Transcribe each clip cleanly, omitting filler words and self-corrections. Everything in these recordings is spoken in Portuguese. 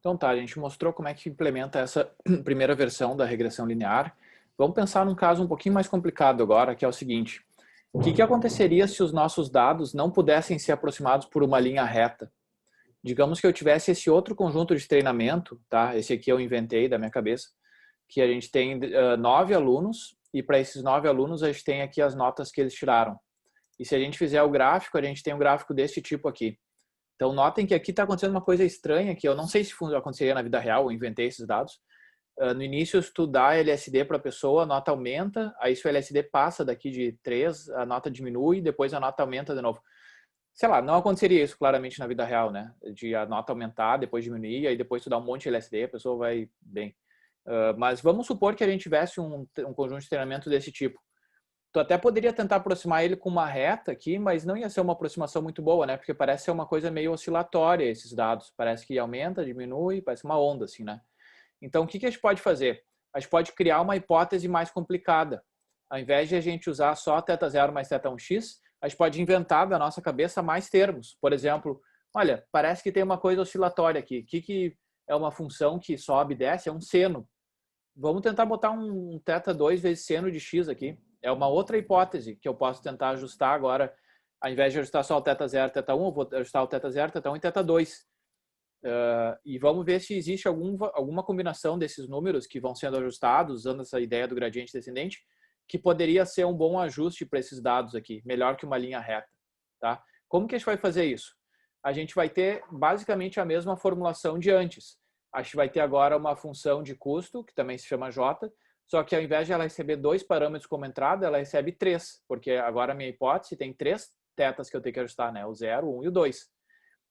Então tá, a gente mostrou como é que implementa essa primeira versão da regressão linear. Vamos pensar num caso um pouquinho mais complicado agora, que é o seguinte. O que aconteceria se os nossos dados não pudessem ser aproximados por uma linha reta? Digamos que eu tivesse esse outro conjunto de treinamento, tá? Esse aqui eu inventei da minha cabeça, que a gente tem 9 alunos, e para esses 9 alunos a gente tem aqui as notas que eles tiraram. E se a gente fizer o gráfico, a gente tem um gráfico desse tipo aqui. Então, notem que aqui está acontecendo uma coisa estranha, que eu não sei se aconteceria na vida real, eu inventei esses dados. No início, se tu dá LSD para a pessoa, a nota aumenta, aí se o LSD passa daqui de 3, a nota diminui, depois a nota aumenta de novo. Sei lá, não aconteceria isso claramente na vida real, né? De a nota aumentar, depois diminuir, aí depois tu dá um monte de LSD, a pessoa vai bem. Mas vamos supor que a gente tivesse um conjunto de treinamento desse tipo. Tu até poderia tentar aproximar ele com uma reta aqui, mas não ia ser uma aproximação muito boa, né? Porque parece ser uma coisa meio oscilatória esses dados. Parece que aumenta, diminui, parece uma onda, assim, né? Então, o que a gente pode fazer? A gente pode criar uma hipótese mais complicada. Ao invés de a gente usar só θ0 mais θ1x, a gente pode inventar da nossa cabeça mais termos. Por exemplo, olha, parece que tem uma coisa oscilatória aqui. O que é uma função que sobe e desce? É um seno. Vamos tentar botar um θ2 vezes seno de x aqui. É uma outra hipótese que eu posso tentar ajustar agora. Ao invés de ajustar só o θ0 e θ1, eu vou ajustar o θ0, θ1 e θ2. E vamos ver se existe alguma combinação desses números que vão sendo ajustados, usando essa ideia do gradiente descendente, que poderia ser um bom ajuste para esses dados aqui, melhor que uma linha reta. Tá? Como que a gente vai fazer isso? A gente vai ter basicamente a mesma formulação de antes. A gente vai ter agora uma função de custo, que também se chama J, só que ao invés de ela receber 2 parâmetros como entrada, ela recebe 3, porque agora a minha hipótese tem 3 tetas que eu tenho que ajustar, né? O 0, o 1 e o 2.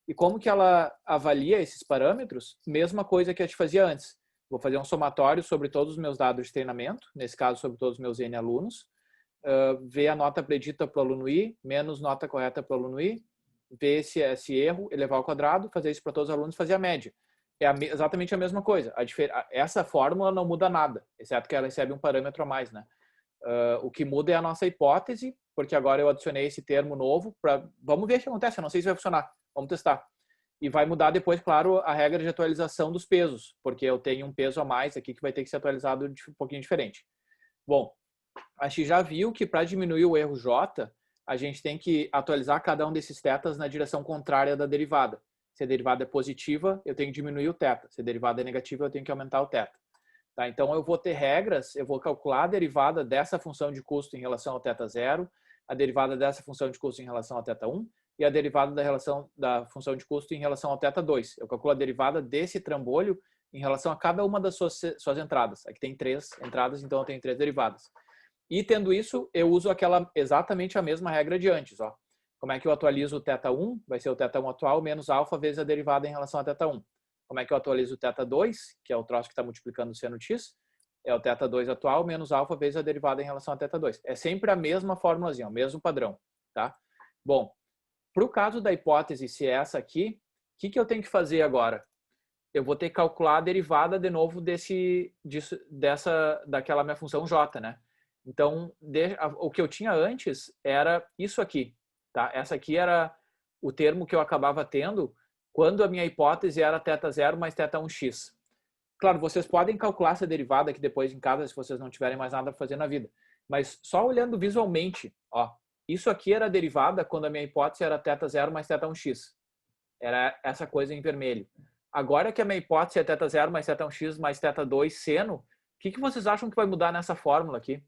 E como que ela avalia esses parâmetros? Mesma coisa que a gente fazia antes. Vou fazer um somatório sobre todos os meus dados de treinamento, nesse caso sobre todos os meus N alunos, ver a nota predita para o aluno I, menos nota correta para o aluno I, ver esse erro, elevar ao quadrado, fazer isso para todos os alunos, fazer a média. É exatamente a mesma coisa. Essa fórmula não muda nada, exceto que ela recebe um parâmetro a mais, né? O que muda é a nossa hipótese, porque agora eu adicionei esse termo novo. Vamos ver o que acontece, eu não sei se vai funcionar. Vamos testar. E vai mudar depois, claro, a regra de atualização dos pesos, porque eu tenho um peso a mais aqui que vai ter que ser atualizado de um pouquinho diferente. Bom, a gente já viu que para diminuir o erro J, a gente tem que atualizar cada um desses tetas na direção contrária da derivada. Se a derivada é positiva, eu tenho que diminuir o teta. Se a derivada é negativa, eu tenho que aumentar o teta. Tá? Então, eu vou ter regras, eu vou calcular a derivada dessa função de custo em relação ao θ0, a derivada dessa função de custo em relação ao θ1 e a derivada da função de custo em relação ao θ2. Eu calculo a derivada desse trambolho em relação a cada uma das suas entradas. Aqui tem 3 entradas, então eu tenho 3 derivadas. E tendo isso, eu uso exatamente a mesma regra de antes. Ó. Como é que eu atualizo o θ1? Vai ser o θ1 atual menos alfa vezes a derivada em relação a θ1. Como é que eu atualizo o θ2, que é o troço que está multiplicando o seno x? É o θ2 atual menos alfa vezes a derivada em relação a θ2. É sempre a mesma formulazinha, o mesmo padrão. Tá? Bom, para o caso da hipótese, se é essa aqui, o que eu tenho que fazer agora? Eu vou ter que calcular a derivada de novo daquela minha função j, né? Então, o que eu tinha antes era isso aqui. Tá? Essa aqui era o termo que eu acabava tendo quando a minha hipótese era θ0 mais θ1x. Claro, vocês podem calcular essa derivada aqui depois em casa, se vocês não tiverem mais nada para fazer na vida. Mas só olhando visualmente, ó, isso aqui era a derivada quando a minha hipótese era θ0 mais θ1x. Era essa coisa em vermelho. Agora que a minha hipótese é θ0 mais θ1x mais θ2 seno, o que vocês acham que vai mudar nessa fórmula aqui?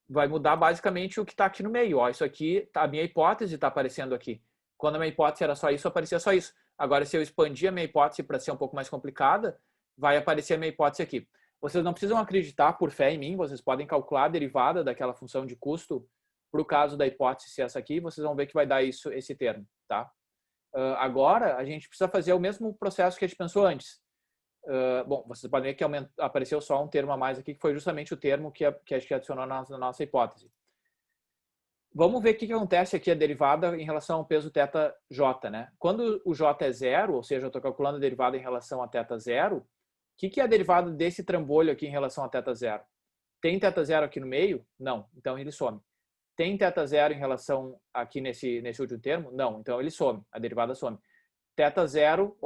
Vai mudar basicamente o que está aqui no meio. Ó, isso aqui, a minha hipótese está aparecendo aqui. Quando a minha hipótese era só isso, aparecia só isso. Agora, se eu expandir a minha hipótese para ser um pouco mais complicada, vai aparecer a minha hipótese aqui. Vocês não precisam acreditar por fé em mim, vocês podem calcular a derivada daquela função de custo para o caso da hipótese ser essa aqui, vocês vão ver que vai dar esse termo. Tá? Agora, a gente precisa fazer o mesmo processo que a gente pensou antes. Bom, vocês podem ver que apareceu só um termo a mais aqui, que foi justamente o termo que a gente adicionou na nossa hipótese. Vamos ver o que acontece aqui a derivada em relação ao peso θj, né? Quando o j é zero, ou seja, eu estou calculando a derivada em relação a θ0, o que é a derivada desse trambolho aqui em relação a θ0? Tem θ0 aqui no meio? Não, então ele some. Tem θ0 em relação aqui nesse último termo? Não, então ele some, a derivada some. Teta zero,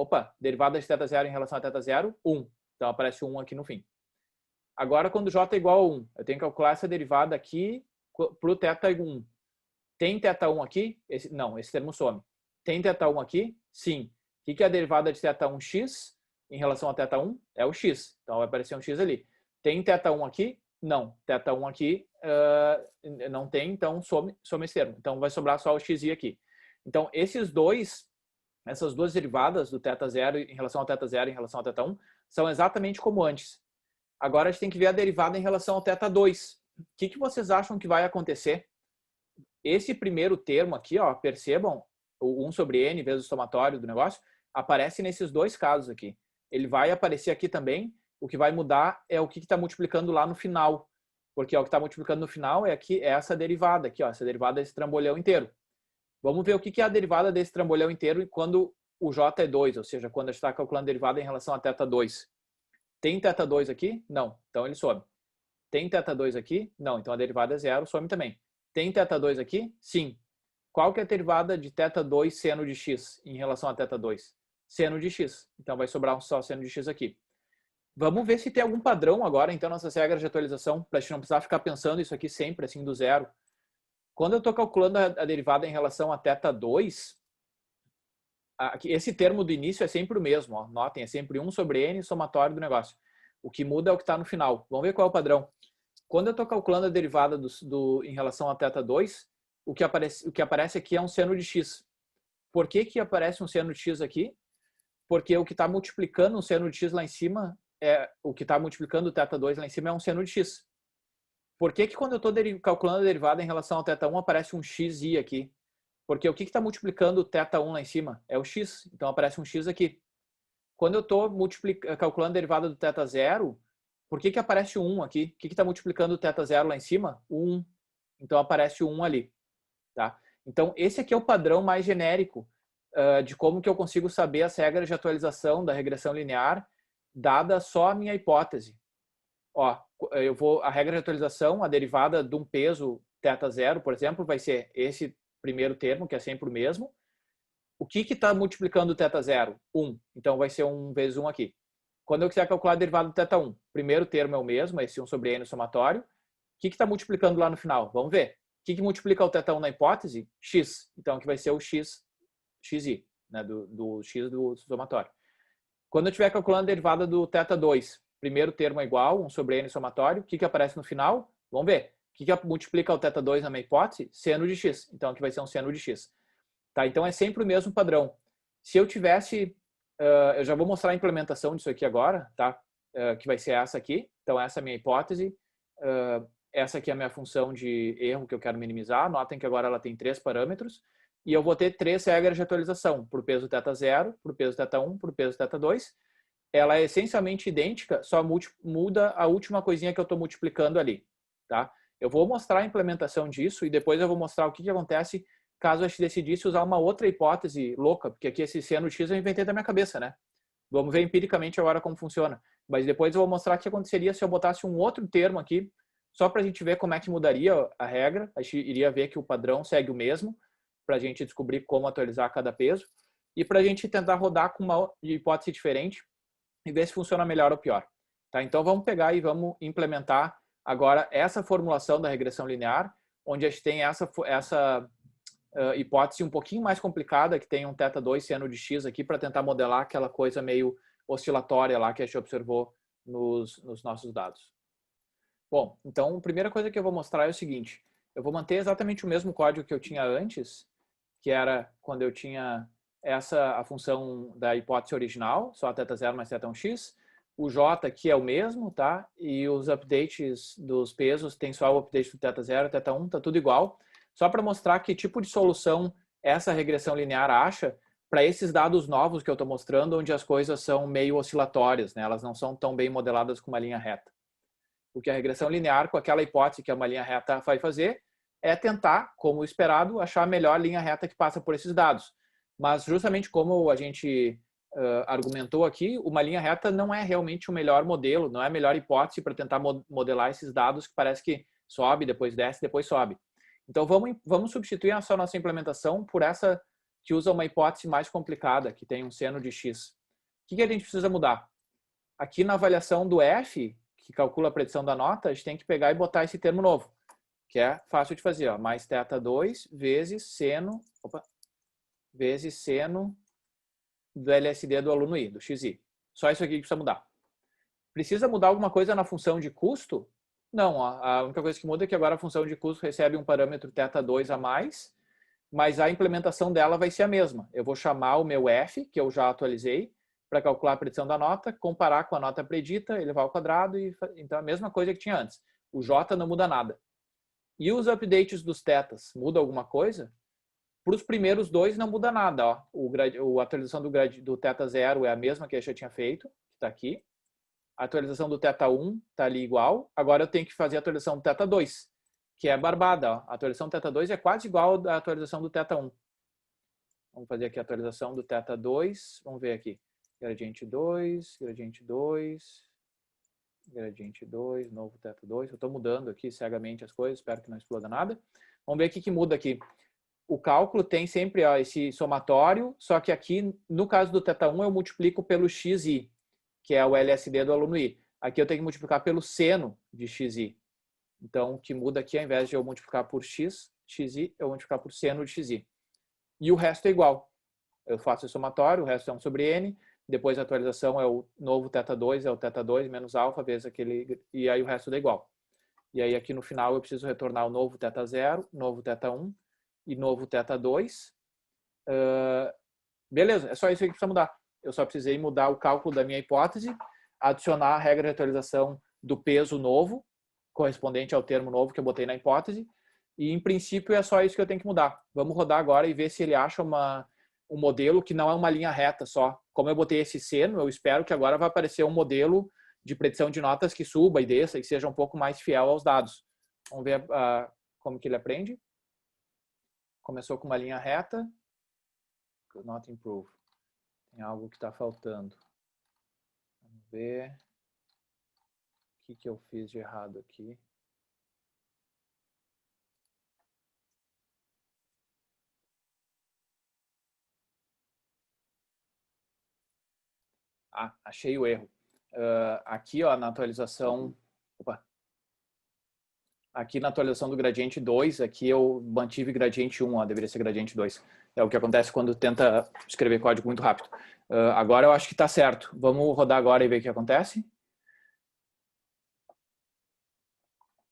derivada de teta zero em relação a teta zero, 1. Então aparece 1 aqui no fim. Agora, quando j é igual a 1, eu tenho que calcular essa derivada aqui para o teta 1. Tem teta 1 aqui? Não, esse termo some. Tem teta 1 aqui? Sim. O que é a derivada de teta 1x em relação a teta 1? É o x. Então vai aparecer um x ali. Tem teta 1 aqui? Não. Teta 1 aqui não tem, então some esse termo. Então vai sobrar só o xi aqui. Então essas duas derivadas do teta 0 em relação ao teta 0 em relação ao teta 1 são exatamente como antes. Agora a gente tem que ver a derivada em relação ao teta 2. O que vocês acham que vai acontecer? Esse primeiro termo aqui, ó, percebam, o 1 sobre n vezes o somatório do negócio, aparece nesses dois casos aqui. Ele vai aparecer aqui também, o que vai mudar é o que está multiplicando lá no final. Porque ó, o que está multiplicando no final é essa derivada aqui, ó, essa derivada desse trambolhão inteiro. Vamos ver o que é a derivada desse trambolhão inteiro quando o j é 2, ou seja, quando a gente está calculando a derivada em relação a teta 2. Tem teta 2 aqui? Não. Então ele some. Tem teta 2 aqui? Não. Então a derivada é 0, some também. Tem teta 2 aqui? Sim. Qual que é a derivada de teta 2 seno de x em relação a teta 2? Seno de x. Então vai sobrar só seno de x aqui. Vamos ver se tem algum padrão agora, então, nessas regras de atualização, para a gente não precisar ficar pensando isso aqui sempre, assim, do zero. Quando eu estou calculando a derivada em relação a teta 2, esse termo do início é sempre o mesmo, ó. Notem, é sempre 1 sobre n somatório do negócio. O que muda é o que está no final. Vamos ver qual é o padrão. Quando eu estou calculando a derivada em relação a teta 2, o que aparece aqui é um seno de x. Por que aparece um seno de x aqui? Porque o que está multiplicando um seno de x lá em cima, o que está multiplicando o teta 2 lá em cima é um seno de x. Por que quando eu estou calculando a derivada em relação ao teta 1 aparece um xi aqui? Porque o que está multiplicando o teta 1 lá em cima? É o x, então aparece um x aqui. Quando eu estou calculando a derivada do teta 0, por que aparece o 1 aqui? O que está multiplicando o teta 0 lá em cima? O 1. Então aparece o 1 ali. Tá? Então esse aqui é o padrão mais genérico de como que eu consigo saber as regras de atualização da regressão linear, dada só a minha hipótese. Ó, a regra de atualização, a derivada de um peso θ zero, por exemplo, vai ser esse primeiro termo, que é sempre o mesmo. O que está multiplicando o θ zero? 1. Então vai ser 1 vezes 1 aqui. Quando eu quiser calcular a derivada do θ1, primeiro termo é o mesmo, esse 1 sobre n somatório. O que está multiplicando lá no final? Vamos ver. O que multiplica o θ1 na hipótese? X. Então aqui vai ser o xi, né, do x do somatório. Quando eu estiver calculando a derivada do θ2, primeiro termo é igual, 1 sobre n somatório. O que aparece no final? Vamos ver. O que multiplica o θ2 na minha hipótese? Seno de x. Então aqui vai ser um seno de x. Tá? Então é sempre o mesmo padrão. Se eu tivesse... eu já vou mostrar a implementação disso aqui agora, tá? Que vai ser essa aqui. Então essa é a minha hipótese. Essa aqui é a minha função de erro que eu quero minimizar. Notem que agora ela tem 3 parâmetros. E eu vou ter 3 regras de atualização. Para o peso θ0, para o peso θ1, para o peso θ2. Ela é essencialmente idêntica, só muda a última coisinha que eu estou multiplicando ali. Tá? Eu vou mostrar a implementação disso e depois eu vou mostrar o que acontece caso a gente decidisse usar uma outra hipótese louca, porque aqui esse seno x eu inventei da minha cabeça, né? Vamos ver empiricamente agora como funciona. Mas depois eu vou mostrar o que aconteceria se eu botasse um outro termo aqui, só para a gente ver como é que mudaria a regra. A gente iria ver que o padrão segue o mesmo, para a gente descobrir como atualizar cada peso, e para a gente tentar rodar com uma hipótese diferente e ver se funciona melhor ou pior. Tá? Então vamos pegar e vamos implementar agora essa formulação da regressão linear, onde a gente tem essa hipótese um pouquinho mais complicada, que tem um θ2 seno de x aqui, para tentar modelar aquela coisa meio oscilatória lá que a gente observou nos nossos dados. Bom, então a primeira coisa que eu vou mostrar é o seguinte: eu vou manter exatamente o mesmo código que eu tinha antes, que era quando eu tinha a função da hipótese original, só θ0 mais θ1x. O j aqui é o mesmo, tá? E os updates dos pesos tem só o update do θ0 e θ1, tá tudo igual. Só para mostrar que tipo de solução essa regressão linear acha para esses dados novos que eu estou mostrando, onde as coisas são meio oscilatórias, né? Elas não são tão bem modeladas com uma linha reta. O que a regressão linear, com aquela hipótese que é uma linha reta, vai fazer é tentar, como esperado, achar a melhor linha reta que passa por esses dados. Mas justamente como a gente argumentou aqui, uma linha reta não é realmente o melhor modelo, não é a melhor hipótese para tentar modelar esses dados que parece que sobe, depois desce, depois sobe. Então vamos substituir essa nossa implementação por essa que usa uma hipótese mais complicada, que tem um seno de x. O que a gente precisa mudar? Aqui na avaliação do F, que calcula a predição da nota, a gente tem que pegar e botar esse termo novo, que é fácil de fazer, ó, mais θ2 vezes seno do LSD do aluno I, do xi. Só isso aqui que precisa mudar. Precisa mudar alguma coisa na função de custo? Não, a única coisa que muda é que agora a função de custo recebe um parâmetro θ2 a mais, mas a implementação dela vai ser a mesma. Eu vou chamar o meu F, que eu já atualizei, para calcular a predição da nota, comparar com a nota predita, elevar ao quadrado, e então a mesma coisa que tinha antes. O J não muda nada. E os updates dos tetas, muda alguma coisa? Para os primeiros dois não muda nada. Ó. A atualização do θ0 é a mesma que eu já tinha feito, que está aqui. A atualização do θ1 está ali igual. Agora eu tenho que fazer a atualização do θ2, que é barbada. Ó. A atualização do θ2 é quase igual à atualização do θ1. Vamos fazer aqui a atualização do θ2. Vamos ver aqui. Gradiente 2, gradiente 2, gradiente 2, novo θ2. Eu estou mudando aqui cegamente as coisas, espero que não exploda nada. Vamos ver o que muda aqui. O cálculo tem sempre ó, esse somatório, só que aqui, no caso do θ1, eu multiplico pelo xi, que é o LSD do aluno I. Aqui eu tenho que multiplicar pelo seno de xi. Então, o que muda aqui, ao invés de eu multiplicar por xi, eu vou multiplicar por seno de xi. E o resto é igual. Eu faço o somatório, o resto é 1 sobre n. Depois a atualização é o novo θ2, é o θ2 menos alfa vezes aquele, e aí o resto dá igual. E aí aqui no final eu preciso retornar o novo θ0, novo θ1 e novo θ2. Beleza, é só isso aí que precisa mudar. Eu só precisei mudar o cálculo da minha hipótese, adicionar a regra de atualização do peso novo, correspondente ao termo novo que eu botei na hipótese, e em princípio é só isso que eu tenho que mudar. Vamos rodar agora e ver se ele acha um modelo que não é uma linha reta só. Como eu botei esse seno, eu espero que agora vai aparecer um modelo de predição de notas que suba e desça e seja um pouco mais fiel aos dados. Vamos ver como que ele aprende. Começou com uma linha reta. Could not improve. Tem algo que está faltando. Vamos ver. O que eu fiz de errado aqui. Achei o erro. Aqui, ó, na atualização... Aqui na atualização do gradiente 2, aqui eu mantive gradiente 1, ó, deveria ser gradiente 2. É o que acontece quando tenta escrever código muito rápido. Agora eu acho que está certo. Vamos rodar agora e ver o que acontece.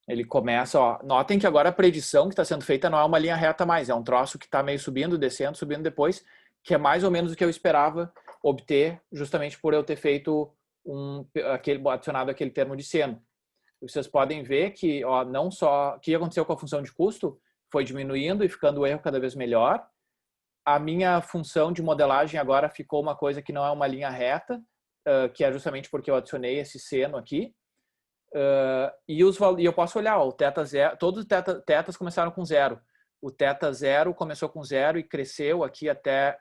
Ele começa, ó, notem que agora a predição que está sendo feita não é uma linha reta mais, é um troço que está meio subindo, descendo, subindo depois, que é mais ou menos o que eu esperava obter, justamente por eu ter feito adicionado aquele termo de seno. Vocês podem ver que ó, não só o que aconteceu com a função de custo foi diminuindo e ficando o erro cada vez melhor. A minha função de modelagem agora ficou uma coisa que não é uma linha reta, que é justamente porque eu adicionei esse seno aqui. E eu posso olhar, ó, o θ0, todos os tetas começaram com 0. O θ0 começou com 0 e cresceu aqui até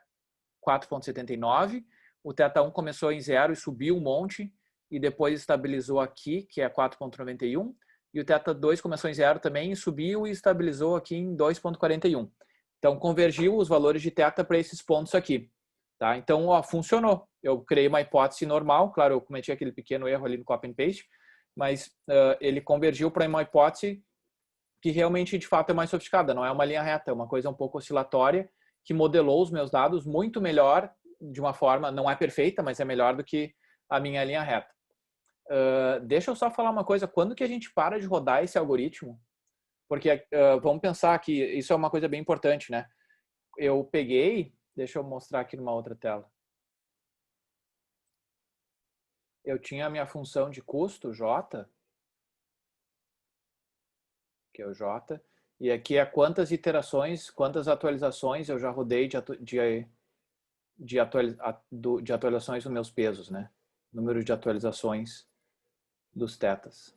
4,79. O θ1 começou em 0 e subiu um monte e depois estabilizou aqui, que é 4,91. E o θ2 começou em 0 também e subiu e estabilizou aqui em 2,41. Então, convergiu os valores de θ para esses pontos aqui. Tá? Então, ó, funcionou. Eu criei uma hipótese normal, claro, eu cometi aquele pequeno erro ali no copy and paste, mas ele convergiu para uma hipótese que realmente, de fato, é mais sofisticada. Não é uma linha reta, é uma coisa um pouco oscilatória, que modelou os meus dados muito melhor, de uma forma, não é perfeita, mas é melhor do que a minha linha reta. Deixa eu só falar uma coisa, quando que a gente para de rodar esse algoritmo? Porque vamos pensar que isso é uma coisa bem importante, né? Eu peguei, deixa eu mostrar aqui numa outra tela. Eu tinha a minha função de custo, J, que é o J, e aqui é quantas iterações, quantas atualizações eu já rodei de atualizações nos meus pesos, né? Número de atualizações dos tetas.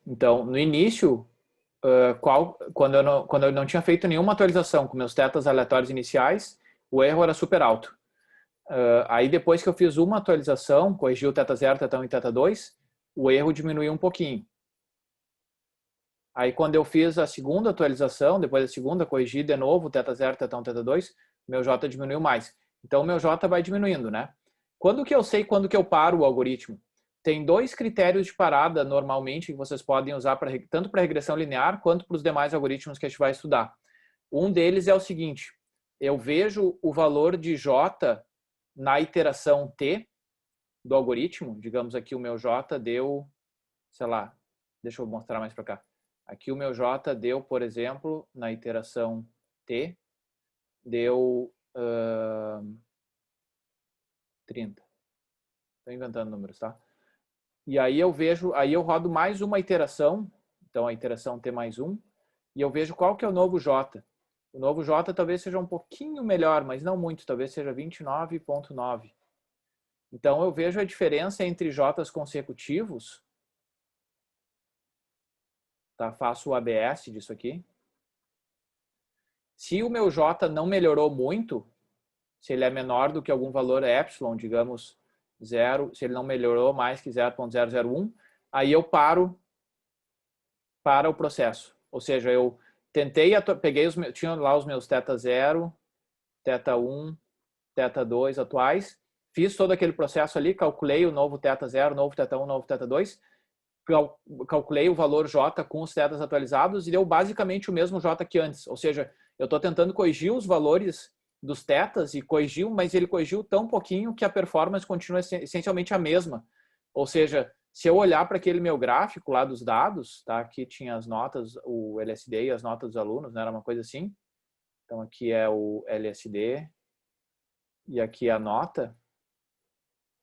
Então, no início, quando eu não tinha feito nenhuma atualização com meus tetas aleatórios iniciais, o erro era super alto. Aí depois que eu fiz uma atualização, corrigi o θ0, θ1 e θ2, o erro diminuiu um pouquinho. Aí quando eu fiz a segunda atualização, depois da segunda, corrigi de novo, θ0, θ1, θ2, meu J diminuiu mais. Então o meu J vai diminuindo, né? Quando que eu sei quando que eu paro o algoritmo? Tem dois critérios de parada, normalmente, que vocês podem usar tanto para regressão linear quanto para os demais algoritmos que a gente vai estudar. Um deles é o seguinte, eu vejo o valor de J na iteração T do algoritmo, digamos aqui o meu J deu, sei lá, deixa eu mostrar mais para cá. Aqui o meu J deu, por exemplo, na iteração T, deu 30. Estou inventando números, tá? E aí eu vejo, aí eu rodo mais uma iteração, então a iteração T mais 1, e eu vejo qual que é o novo J. O novo J talvez seja um pouquinho melhor, mas não muito, talvez seja 29,9. Então eu vejo a diferença entre J's consecutivos, tá? Faço o ABS disso aqui. Se o meu J não melhorou muito, se ele é menor do que algum valor epsilon, digamos 0, se ele não melhorou mais que 0,001, aí eu paro para o processo. Ou seja, eu tentei, peguei tinha lá os meus θ0, θ1, θ2 atuais, fiz todo aquele processo ali, calculei o novo θ0, novo θ1, novo θ2, calculei o valor J com os θs atualizados e deu basicamente o mesmo J que antes. Ou seja, eu estou tentando corrigir os valores dos θs e corrigiu, mas ele corrigiu tão pouquinho que a performance continua essencialmente a mesma. Ou seja, se eu olhar para aquele meu gráfico lá dos dados, tá? Aqui tinha as notas, o LSD e as notas dos alunos, né? Era uma coisa assim. Então aqui é o LSD e aqui é a nota.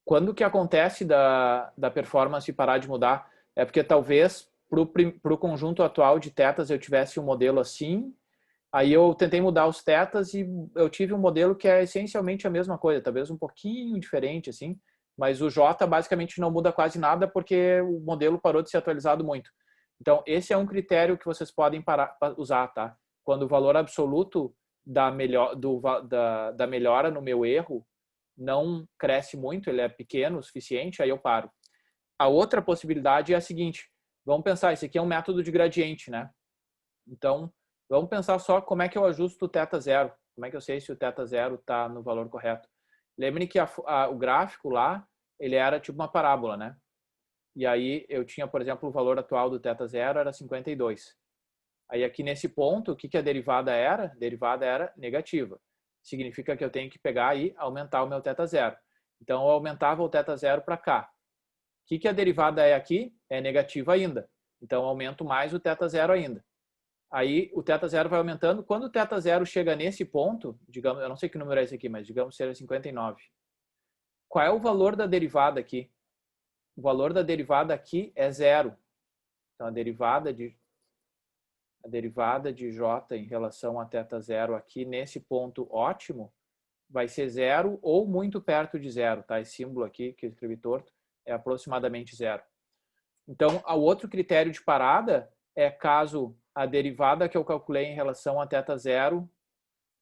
Quando que acontece da performance parar de mudar? É porque talvez para o conjunto atual de tetas eu tivesse um modelo assim, aí eu tentei mudar os tetas e eu tive um modelo que é essencialmente a mesma coisa, talvez um pouquinho diferente assim, mas o J basicamente não muda quase nada porque o modelo parou de ser atualizado muito. Então esse é um critério que vocês podem usar, tá? Quando o valor absoluto da melhora no meu erro não cresce muito, ele é pequeno o suficiente, aí eu paro. A outra possibilidade é a seguinte, vamos pensar, esse aqui é um método de gradiente, né? Então, vamos pensar só como é que eu ajusto o θ0, como é que eu sei se o θ0 está no valor correto. Lembrem que o gráfico lá, ele era tipo uma parábola, né? E aí eu tinha, por exemplo, o valor atual do θ0 era 52. Aí aqui nesse ponto, o que a derivada era? A derivada era negativa. Significa que eu tenho que pegar e aumentar o meu θ0. Então, eu aumentava o θ0 para cá. O que a derivada é aqui? É negativa ainda. Então, eu aumento mais o θ0 ainda. Aí, o θ0 vai aumentando. Quando o θ0 chega nesse ponto, digamos, eu não sei que número é esse aqui, mas digamos seja 59. Qual é o valor da derivada aqui? O valor da derivada aqui é zero. Então, a derivada de J em relação a θ0 aqui nesse ponto ótimo vai ser zero ou muito perto de zero, tá? Esse símbolo aqui que eu escrevi torto é aproximadamente zero. Então, o outro critério de parada é caso a derivada que eu calculei em relação a θ0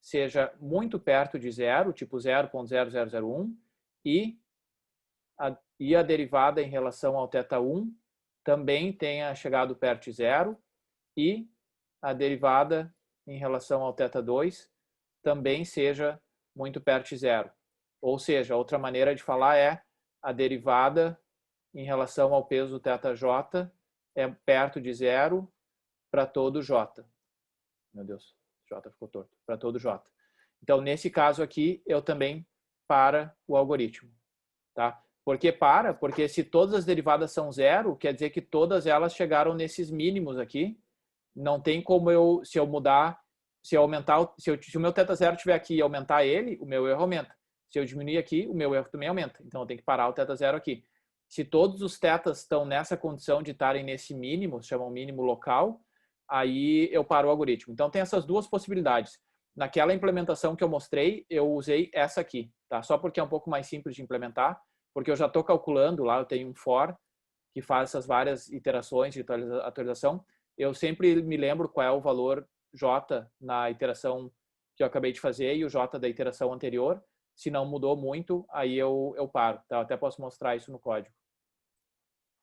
seja muito perto de zero, tipo 0,0001, e a derivada em relação ao θ1 também tenha chegado perto de zero, e a derivada em relação ao θ2 também seja muito perto de zero. Ou seja, outra maneira de falar é a derivada em relação ao peso θj é perto de zero para todo j. Meu Deus, j ficou torto. Para todo j. Então, nesse caso aqui, eu também para o algoritmo. Tá? Por que para? Porque se todas as derivadas são zero, quer dizer que todas elas chegaram nesses mínimos aqui. Não tem como eu, se eu mudar, se eu aumentar, se o meu θ0 estiver aqui e aumentar ele, o meu erro aumenta. Se eu diminuir aqui, o meu erro também aumenta. Então eu tenho que parar o θ0 aqui. Se todos os θs estão nessa condição de estarem nesse mínimo, se chama mínimo local, aí eu paro o algoritmo. Então tem essas duas possibilidades. Naquela implementação que eu mostrei, eu usei essa aqui, tá? Só porque é um pouco mais simples de implementar, porque eu já estou calculando lá, eu tenho um for que faz essas várias iterações de atualização. Eu sempre me lembro qual é o valor J na iteração que eu acabei de fazer e o J da iteração anterior. Se não mudou muito, aí eu paro. Tá? Eu até posso mostrar isso no código.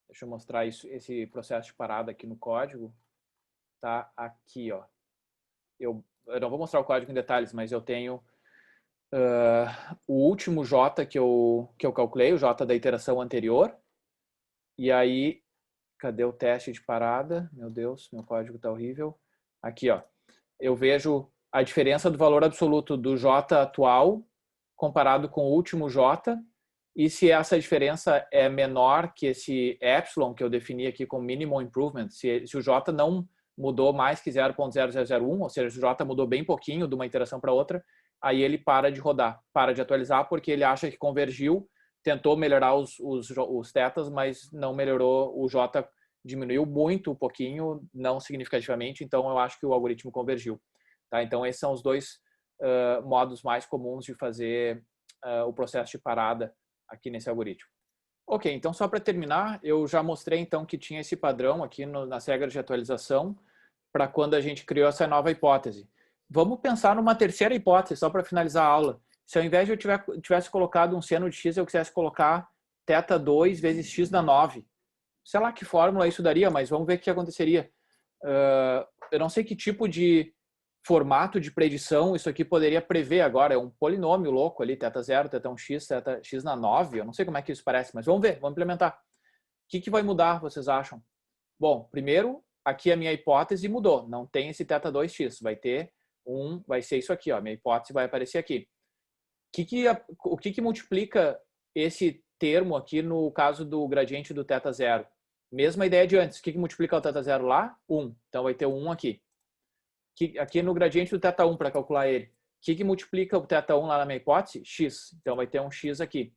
Deixa eu mostrar esse processo de parada aqui no código. tá aqui, ó. Eu não vou mostrar o código em detalhes, mas eu tenho o último J que eu calculei, o J da iteração anterior. E aí, cadê o teste de parada? Meu Deus, meu código tá horrível. Aqui, ó. Eu vejo a diferença do valor absoluto do J atual comparado com o último J, e se essa diferença é menor que esse epsilon que eu defini aqui como minimum improvement, se o J não mudou mais que 0.0001, ou seja, se o J mudou bem pouquinho de uma iteração para outra, aí ele para de rodar, para de atualizar, porque ele acha que convergiu, tentou melhorar os tetas, mas não melhorou, o J diminuiu muito, um pouquinho, não significativamente, então eu acho que o algoritmo convergiu. Tá? Então esses são os dois modos mais comuns de fazer o processo de parada aqui nesse algoritmo. Ok, então só para terminar, eu já mostrei então que tinha esse padrão aqui nas regras de atualização para quando a gente criou essa nova hipótese. Vamos pensar numa terceira hipótese, só para finalizar a aula. Se ao invés de eu tivesse colocado um seno de x, eu quisesse colocar θ2 vezes x na 9. Sei lá que fórmula isso daria, mas vamos ver o que aconteceria. Eu não sei que tipo de formato de predição isso aqui poderia prever agora. É um polinômio louco ali, θ0, θ1x, θx na 9. Eu não sei como é que isso parece, mas vamos ver, vamos implementar. O que vai mudar, vocês acham? Bom, primeiro, aqui a minha hipótese mudou. Não tem esse θ2x. Vai ser isso aqui, ó. Minha hipótese vai aparecer aqui. O que multiplica esse termo aqui no caso do gradiente do θ0? Mesma ideia de antes. O que multiplica o θ0 lá? 1. Então vai ter 1 aqui. Aqui no gradiente do θ1 para calcular ele. O que multiplica o θ1 lá na minha hipótese? X. Então vai ter um x aqui.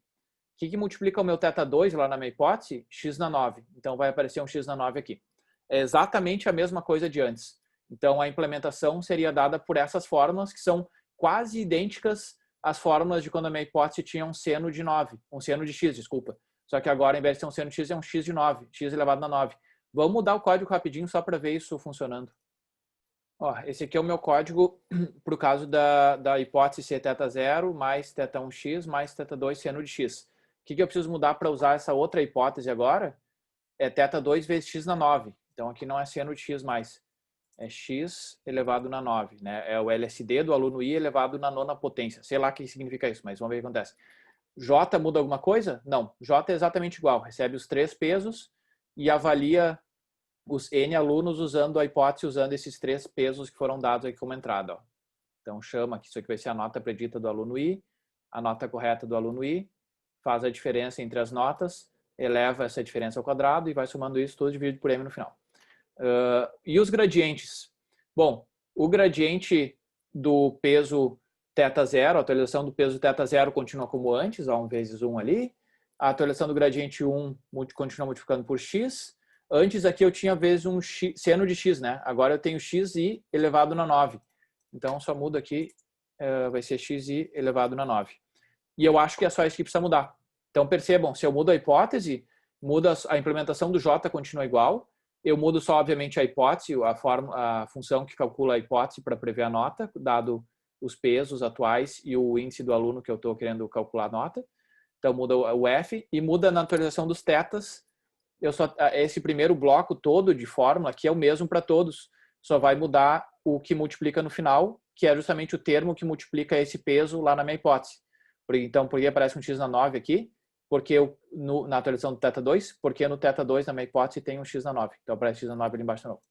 O que multiplica o meu θ2 lá na minha hipótese? X na 9. Então vai aparecer um x na 9 aqui. É exatamente a mesma coisa de antes. Então a implementação seria dada por essas fórmulas que são quase idênticas às fórmulas de quando a minha hipótese tinha um seno de 9. Um seno de x, desculpa. Só que agora, ao invés de ser um seno de x, é um x de 9. X elevado na 9. Vamos mudar o código rapidinho só para ver isso funcionando. Ó, esse aqui é o meu código para o caso da hipótese ser θ0 mais θ1x mais θ2 seno de x. O que eu preciso mudar para usar essa outra hipótese agora? É θ2 vezes x na 9. Então aqui não é seno de x mais. É x elevado na 9. Né? É o LSD do aluno I elevado na nona potência. Sei lá o que significa isso, mas vamos ver o que acontece. J muda alguma coisa? Não. J é exatamente igual. Recebe os 3 pesos e avalia os N alunos usando a hipótese, usando esses 3 pesos que foram dados aqui como entrada. Ó. Então chama que isso aqui vai ser a nota predita do aluno I, a nota correta do aluno I, faz a diferença entre as notas, eleva essa diferença ao quadrado e vai somando isso tudo dividido por M no final. E os gradientes? Bom, o gradiente do peso θ0, a atualização do peso θ0 continua como antes, ó, 1 vezes 1 ali. A atualização do gradiente 1 continua multiplicando por x. Antes aqui eu tinha vezes um x, seno de x, né? Agora eu tenho xi elevado na 9. Então só muda aqui, vai ser xi elevado na 9. E eu acho que é só isso que precisa mudar. Então percebam, se eu mudo a hipótese, muda a implementação do j continua igual. Eu mudo só, obviamente, a hipótese, a função que calcula a hipótese para prever a nota, dado os pesos atuais e o índice do aluno que eu estou querendo calcular a nota. Então muda o f e muda na atualização dos tetas. Esse primeiro bloco todo de fórmula aqui é o mesmo para todos. Só vai mudar o que multiplica no final, que é justamente o termo que multiplica esse peso lá na minha hipótese. Então, por que aparece um x na 9 aqui? Porque na atualização do θ2, porque no θ2 na minha hipótese tem um x na 9. Então aparece x na 9 ali embaixo de novo.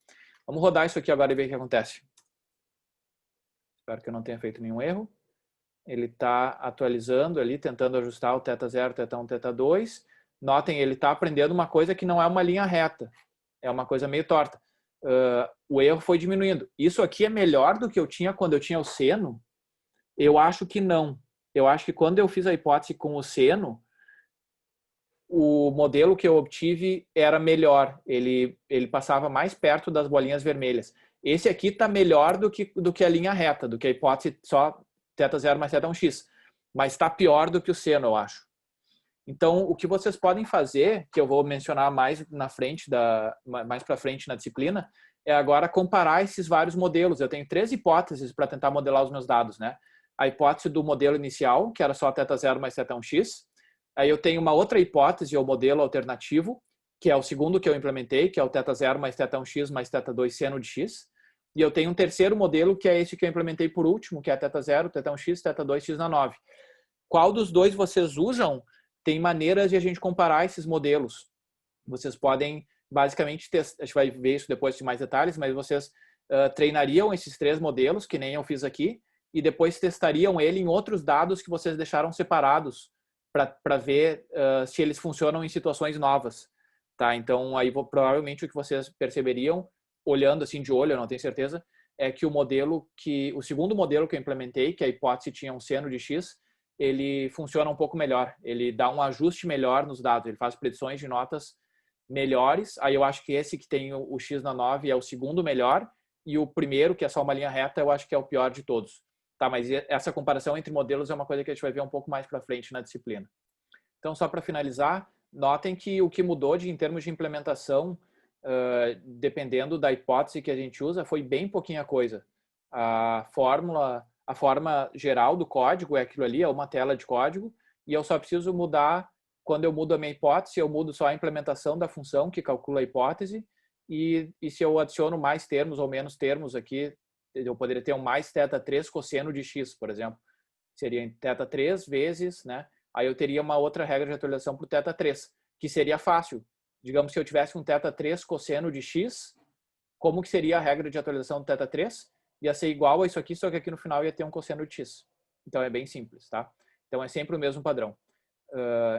Vamos rodar isso aqui agora e ver o que acontece. Espero que eu não tenha feito nenhum erro. Ele está atualizando ali, tentando ajustar o θ0, θ1, θ2. Notem, ele está aprendendo uma coisa que não é uma linha reta. É uma coisa meio torta. O erro foi diminuindo. Isso aqui é melhor do que eu tinha quando eu tinha o seno? Eu acho que não. Eu acho que quando eu fiz a hipótese com o seno, o modelo que eu obtive era melhor. Ele passava mais perto das bolinhas vermelhas. Esse aqui está melhor do que a linha reta, do que a hipótese só θ0 mais θ1x. Mas está pior do que o seno, eu acho. Então, o que vocês podem fazer, que eu vou mencionar mais para frente na disciplina, é agora comparar esses vários modelos. Eu tenho 3 hipóteses para tentar modelar os meus dados, né? A hipótese do modelo inicial, que era só θ0 mais θ1x. Aí eu tenho uma outra hipótese, ou modelo alternativo, que é o segundo que eu implementei, que é o θ0 mais θ1x mais θ2 seno de x. E eu tenho um terceiro modelo, que é esse que eu implementei por último, que é θ0, θ1x, θ2x na 9. Qual dos dois vocês usam? Tem maneiras de a gente comparar esses modelos. Vocês podem, basicamente, a gente vai ver isso depois de mais detalhes, mas vocês treinariam esses 3 modelos, que nem eu fiz aqui, e depois testariam ele em outros dados que vocês deixaram separados para ver se eles funcionam em situações novas. Tá? Então, aí provavelmente o que vocês perceberiam, olhando assim de olho, eu não tenho certeza, é que o segundo modelo que eu implementei, que a hipótese tinha um seno de x, ele funciona um pouco melhor. Ele dá um ajuste melhor nos dados, ele faz predições de notas melhores. Aí eu acho que esse que tem o x na 9 é o segundo melhor, e o primeiro, que é só uma linha reta, eu acho que é o pior de todos. Tá, mas essa comparação entre modelos é uma coisa que a gente vai ver um pouco mais para frente na disciplina. Então, só para finalizar, notem que o que mudou em termos de implementação, dependendo da hipótese que a gente usa, foi bem pouquinha coisa. A forma geral do código é aquilo ali, é uma tela de código, e eu só preciso mudar, quando eu mudo a minha hipótese, eu mudo só a implementação da função que calcula a hipótese, e se eu adiciono mais termos ou menos termos aqui, eu poderia ter um mais θ3 cosseno de x, por exemplo. Seria em θ3 vezes, né? Aí eu teria uma outra regra de atualização para o θ3, que seria fácil. Digamos que eu tivesse um θ3 cosseno de x, como que seria a regra de atualização do θ3? Ia ser igual a isso aqui, só que aqui no final ia ter um cosseno de x. Então é bem simples, tá? Então é sempre o mesmo padrão.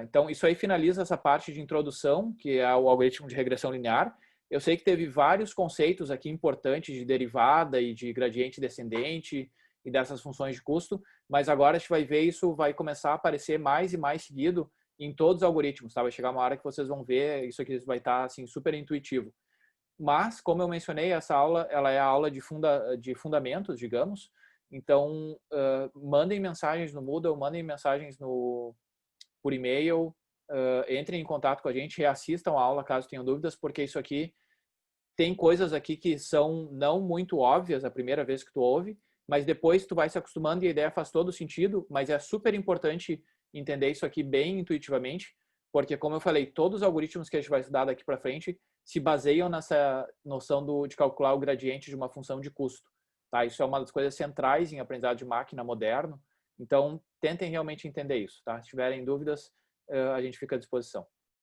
Então isso aí finaliza essa parte de introdução, que é o algoritmo de regressão linear. Eu sei que teve vários conceitos aqui importantes de derivada e de gradiente descendente e dessas funções de custo, mas agora a gente vai ver isso vai começar a aparecer mais e mais seguido em todos os algoritmos, tá? Vai chegar uma hora que vocês vão ver, isso aqui vai estar assim super intuitivo. Mas, como eu mencionei, essa aula ela é a aula de fundamentos, digamos. Então, mandem mensagens no Moodle, mandem mensagens por e-mail, entrem em contato com a gente, reassistam a aula caso tenham dúvidas, porque isso aqui tem coisas aqui que são não muito óbvias a primeira vez que tu ouve, mas depois tu vai se acostumando e a ideia faz todo sentido, mas é super importante entender isso aqui bem intuitivamente, porque, como eu falei, todos os algoritmos que a gente vai estudar daqui para frente se baseiam nessa noção de calcular o gradiente de uma função de custo. Tá? Isso é uma das coisas centrais em aprendizado de máquina moderno, então tentem realmente entender isso. Tá? Se tiverem dúvidas, a gente fica à disposição.